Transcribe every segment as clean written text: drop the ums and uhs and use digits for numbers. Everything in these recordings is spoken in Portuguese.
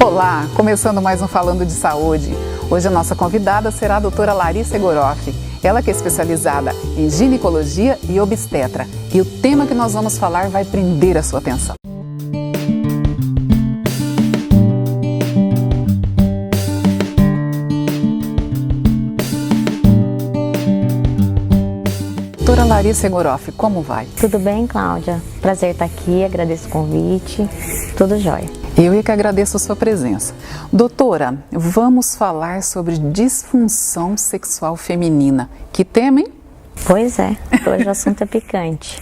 Olá, começando mais um Falando de Saúde. Hoje a nossa convidada será a doutora Larissa Egoroff. Ela que é especializada em ginecologia e obstetra. E o tema que nós vamos falar vai prender a sua atenção. Doutora Larissa Egoroff, como vai? Tudo bem, Cláudia? Prazer estar aqui, agradeço o convite, tudo jóia. Eu é que agradeço a sua presença. Doutora, vamos falar sobre disfunção sexual feminina. Que tema, hein? Pois é, hoje o assunto é picante.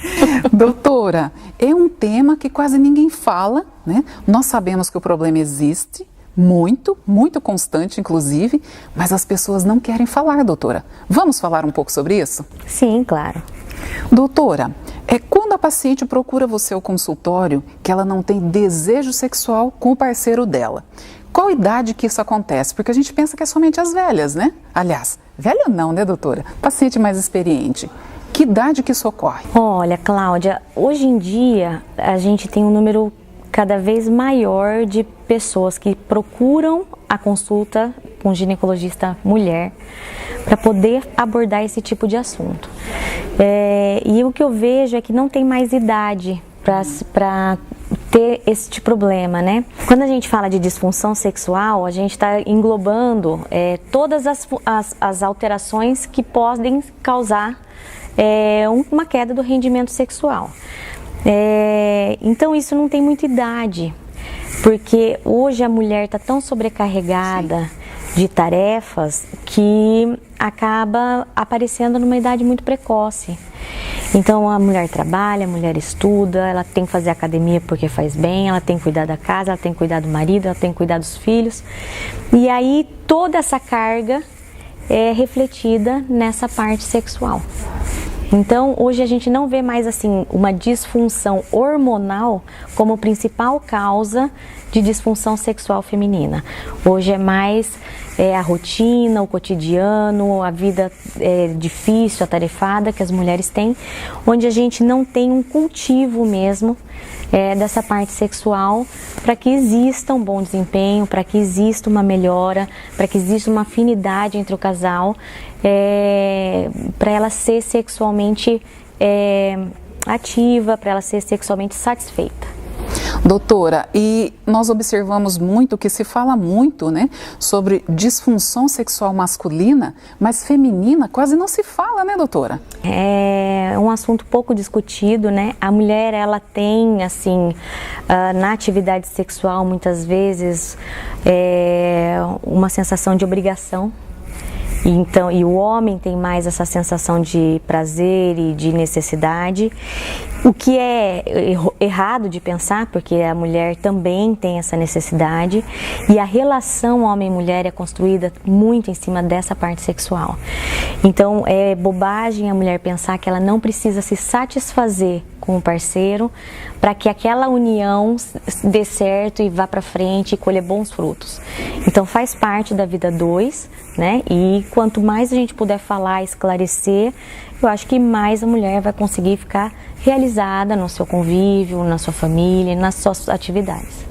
Doutora, é um tema que quase ninguém fala, né? Nós sabemos que o problema existe, muito constante, inclusive, mas as pessoas não querem falar, doutora. Vamos falar um pouco sobre isso? Sim, claro. Doutora, quando a paciente procura você ao consultório que ela não tem desejo sexual com o parceiro dela, qual idade que isso acontece? Porque a gente pensa que é somente as velhas, né? Aliás, velha não, né, doutora? Paciente mais experiente. Que idade que isso ocorre? Olha, Cláudia, hoje em dia a gente tem um número cada vez maior de pessoas que procuram a consulta com um ginecologista mulher para poder abordar esse tipo de assunto. E o que eu vejo é que não tem mais idade para ter este problema, né? Quando a gente fala de disfunção sexual, a gente está englobando todas as alterações que podem causar uma queda do rendimento sexual. Então isso não tem muita idade, porque hoje a mulher está tão sobrecarregada de tarefas que acaba aparecendo numa idade muito precoce. Então a mulher trabalha, a mulher estuda, ela tem que fazer academia porque faz bem, ela tem que cuidar da casa, ela tem que cuidar do marido, ela tem que cuidar dos filhos. E aí toda essa carga é refletida nessa parte sexual. Então, hoje a gente não vê mais assim uma disfunção hormonal como principal causa de disfunção sexual feminina. Hoje é mais a rotina, o cotidiano, a vida difícil, atarefada que as mulheres têm, onde a gente não tem um cultivo mesmo dessa parte sexual para que exista um bom desempenho, para que exista uma melhora, para que exista uma afinidade entre o casal, para ela ser sexualmente ativa, para ela ser sexualmente satisfeita. Doutora, e nós observamos muito que se fala muito, né, sobre disfunção sexual masculina, mas feminina quase não se fala, né, doutora? É um assunto pouco discutido, né? A mulher, ela tem, assim, na atividade sexual, muitas vezes, uma sensação de obrigação. Então, e o homem tem mais essa sensação de prazer e de necessidade, o que é errado de pensar, porque a mulher também tem essa necessidade, e a relação homem-mulher é construída muito em cima dessa parte sexual. Então, é bobagem a mulher pensar que ela não precisa se satisfazer com o parceiro para que aquela união dê certo e vá para frente e colher bons frutos. Então faz parte da vida dois, né? E quanto mais a gente puder falar, esclarecer, eu acho que mais a mulher vai conseguir ficar realizada no seu convívio, na sua família, nas suas atividades.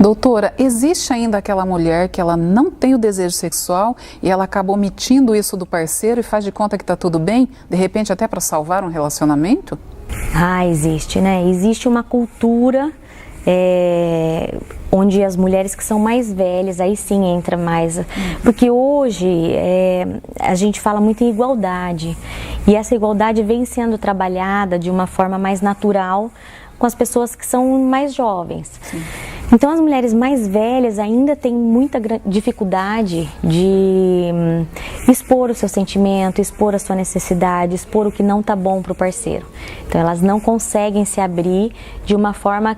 Doutora, existe ainda aquela mulher que ela não tem o desejo sexual e ela acaba omitindo isso do parceiro e faz de conta que está tudo bem, de repente até para salvar um relacionamento? Existe, né? Existe uma cultura onde as mulheres que são mais velhas, aí sim entra mais, porque hoje a gente fala muito em igualdade, e essa igualdade vem sendo trabalhada de uma forma mais natural com as pessoas que são mais jovens. Sim. Então as mulheres mais velhas ainda têm muita dificuldade de expor o seu sentimento, expor a sua necessidade, expor o que não está bom para o parceiro. Então elas não conseguem se abrir de uma forma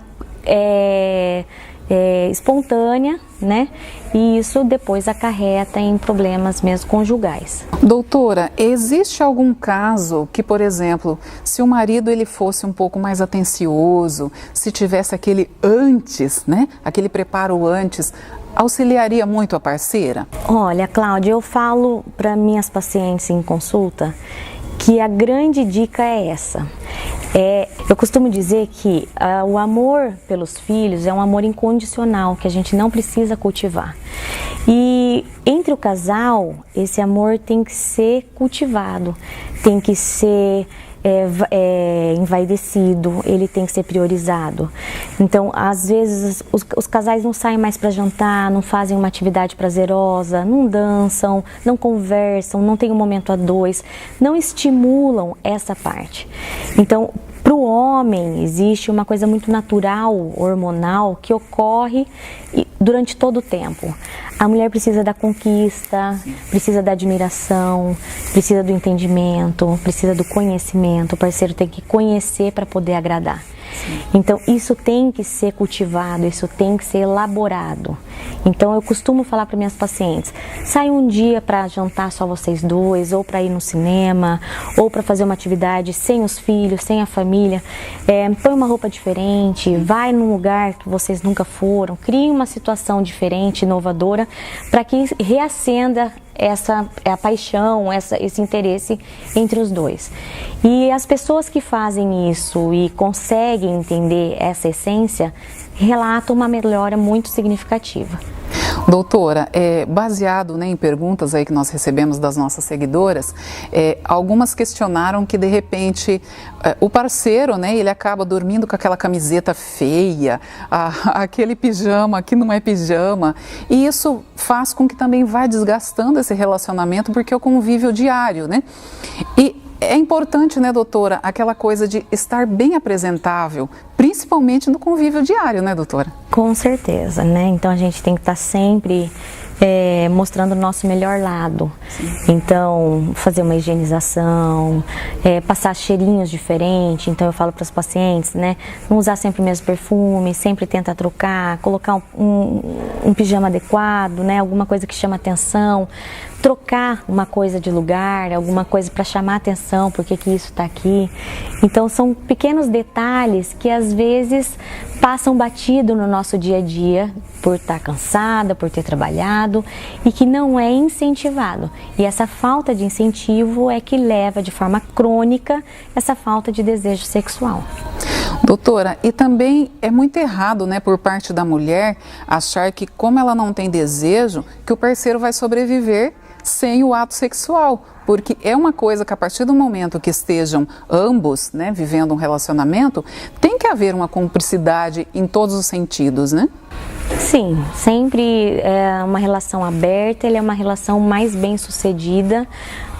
espontânea, né? E isso depois acarreta em problemas mesmo conjugais. Doutora, existe algum caso que, por exemplo, se o marido ele fosse um pouco mais atencioso, se tivesse aquele antes, né? Aquele preparo antes, auxiliaria muito a parceira? Olha, Cláudia, eu falo para minhas pacientes em consulta que a grande dica é essa. Eu costumo dizer que o amor pelos filhos é um amor incondicional, que a gente não precisa cultivar. E entre o casal, esse amor tem que ser cultivado, tem que ser envaidecido, ele tem que ser priorizado. Então, às vezes, os casais não saem mais para jantar, não fazem uma atividade prazerosa, não dançam, não conversam, não tem um momento a dois, não estimulam essa parte. Então, para o homem, existe uma coisa muito natural, hormonal, que ocorre durante todo o tempo. A mulher precisa da conquista, precisa da admiração, precisa do entendimento, precisa do conhecimento. O parceiro tem que conhecer para poder agradar. Sim. Então, isso tem que ser cultivado, isso tem que ser elaborado. Então, eu costumo falar para minhas pacientes, sai um dia para jantar só vocês dois, ou para ir no cinema, ou para fazer uma atividade sem os filhos, sem a família, põe uma roupa diferente, vai num lugar que vocês nunca foram, crie uma situação diferente, inovadora, para que reacenda a paixão, esse interesse entre os dois. E as pessoas que fazem isso e conseguem entender essa essência, relatam uma melhora muito significativa. Doutora, baseado, né, em perguntas aí que nós recebemos das nossas seguidoras, algumas questionaram que de repente o parceiro, né, ele acaba dormindo com aquela camiseta feia, aquele pijama que não é pijama, e isso faz com que também vá desgastando esse relacionamento, porque é o convívio diário, né? E é importante, né, doutora, aquela coisa de estar bem apresentável, principalmente no convívio diário, né, doutora? Com certeza, né? Então a gente tem que estar sempre mostrando o nosso melhor lado. Sim. Então, fazer uma higienização, passar cheirinhos diferentes. Então eu falo para os pacientes, né, não usar sempre o mesmo perfume, sempre tenta trocar, colocar um pijama adequado, né, alguma coisa que chama atenção, trocar uma coisa de lugar, alguma coisa para chamar atenção, porque que isso está aqui. Então são pequenos detalhes que às vezes passam batido no nosso dia a dia, por estar cansada, por ter trabalhado, e que não é incentivado. E essa falta de incentivo é que leva de forma crônica essa falta de desejo sexual. Doutora, e também é muito errado, né, por parte da mulher, achar que como ela não tem desejo, que o parceiro vai sobreviver sem o ato sexual, porque é uma coisa que a partir do momento que estejam ambos, né, vivendo um relacionamento, tem que haver uma cumplicidade em todos os sentidos, né? Sim, sempre uma relação aberta, é uma relação mais bem sucedida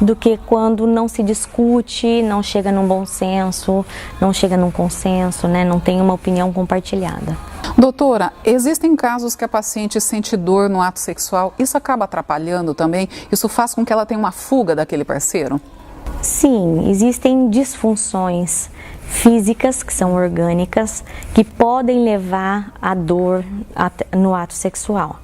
do que quando não se discute, não chega num bom senso, não chega num consenso, né, não tem uma opinião compartilhada. Doutora, existem casos que a paciente sente dor no ato sexual, isso acaba atrapalhando também? Isso faz com que ela tenha uma fuga daquele parceiro? Sim, existem disfunções físicas, que são orgânicas, que podem levar à dor no ato sexual.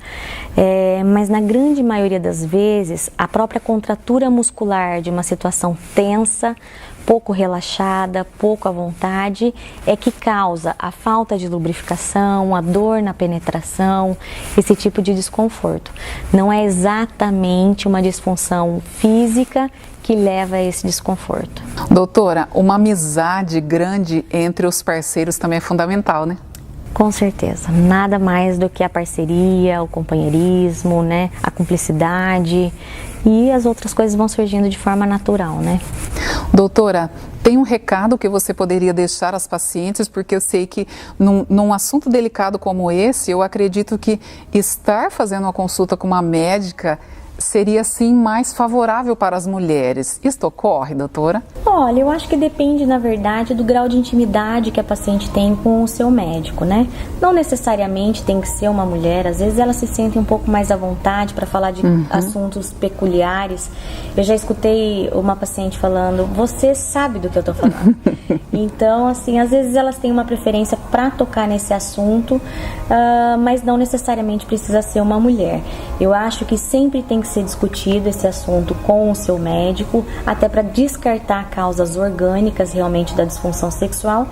Mas na grande maioria das vezes, a própria contratura muscular de uma situação tensa, pouco relaxada, pouco à vontade, é que causa a falta de lubrificação, a dor na penetração, esse tipo de desconforto. Não é exatamente uma disfunção física que leva a esse desconforto. Doutora, uma amizade grande entre os parceiros também é fundamental, né? Com certeza, nada mais do que a parceria, o companheirismo, né, a cumplicidade, e as outras coisas vão surgindo de forma natural, né? Doutora, tem um recado que você poderia deixar às pacientes, porque eu sei que num assunto delicado como esse, eu acredito que estar fazendo uma consulta com uma médica seria, sim, mais favorável para as mulheres. Isto ocorre, doutora? Olha, eu acho que depende, na verdade, do grau de intimidade que a paciente tem com o seu médico, né? Não necessariamente tem que ser uma mulher, às vezes elas se sentem um pouco mais à vontade para falar de assuntos peculiares. Eu já escutei uma paciente falando, você sabe do que eu tô falando. Então, assim, às vezes elas têm uma preferência para tocar nesse assunto, mas não necessariamente precisa ser uma mulher. Eu acho que sempre tem que ser discutido esse assunto com o seu médico, até para descartar causas orgânicas realmente da disfunção sexual,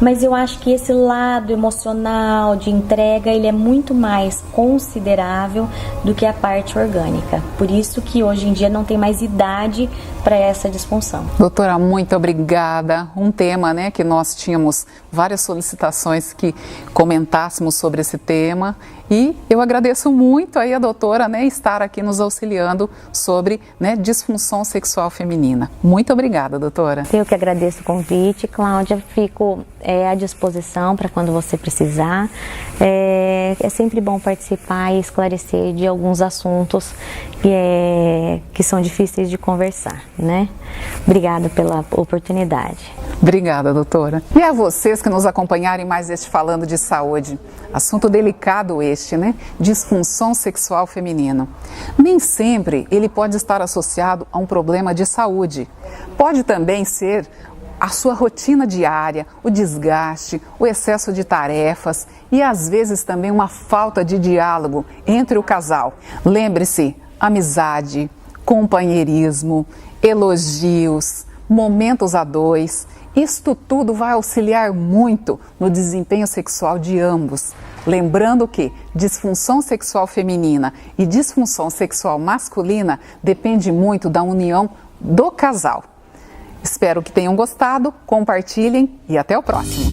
mas eu acho que esse lado emocional de entrega, ele é muito mais considerável do que a parte orgânica. Por isso que hoje em dia não tem mais idade para essa disfunção. Doutora, muito obrigada. Um tema, né, que nós tínhamos várias solicitações que comentássemos sobre esse tema, e eu agradeço muito aí a doutora, né, estar aqui nos auxiliando sobre, né, disfunção sexual feminina. Muito obrigada, doutora. Eu que agradeço o convite, Cláudia. Fico à disposição para quando você precisar. É sempre bom participar e esclarecer de alguns assuntos que são difíceis de conversar, né? Obrigada pela oportunidade. Obrigada, doutora. E a vocês que nos acompanharem mais este Falando de Saúde. Assunto delicado este, né? Disfunção sexual feminina. Nem sempre ele pode estar associado a um problema de saúde. Pode também ser a sua rotina diária, o desgaste, o excesso de tarefas e às vezes também uma falta de diálogo entre o casal. Lembre-se, amizade, companheirismo, elogios, momentos a dois, isto tudo vai auxiliar muito no desempenho sexual de ambos. Lembrando que disfunção sexual feminina e disfunção sexual masculina depende muito da união do casal. Espero que tenham gostado, compartilhem e até o próximo.